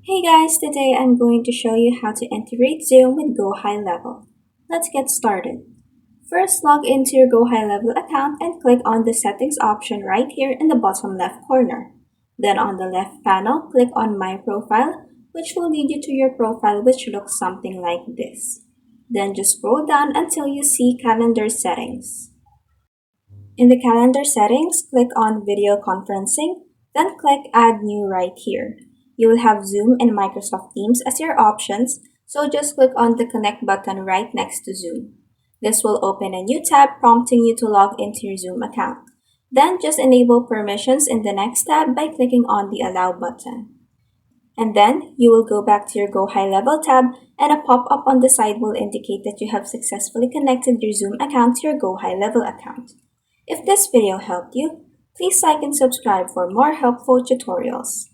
Hey guys, today I'm going to show you how to integrate Zoom with GoHighLevel. Let's get started. First, log into your GoHighLevel account and click on the settings option right here in the bottom left corner. Then on the left panel, click on My Profile, which will lead you to your profile, which looks something like this. Then just scroll down until you see Calendar Settings. In the calendar settings, click on Video Conferencing, then click Add New right here. You will have Zoom and Microsoft Teams as your options, so just click on the Connect button right next to Zoom. This will open a new tab prompting you to log into your Zoom account. Then just enable permissions in the next tab by clicking on the Allow button. And then you will go back to your GoHighLevel tab and a pop-up on the side will indicate that you have successfully connected your Zoom account to your GoHighLevel account. If this video helped you, please like and subscribe for more helpful tutorials.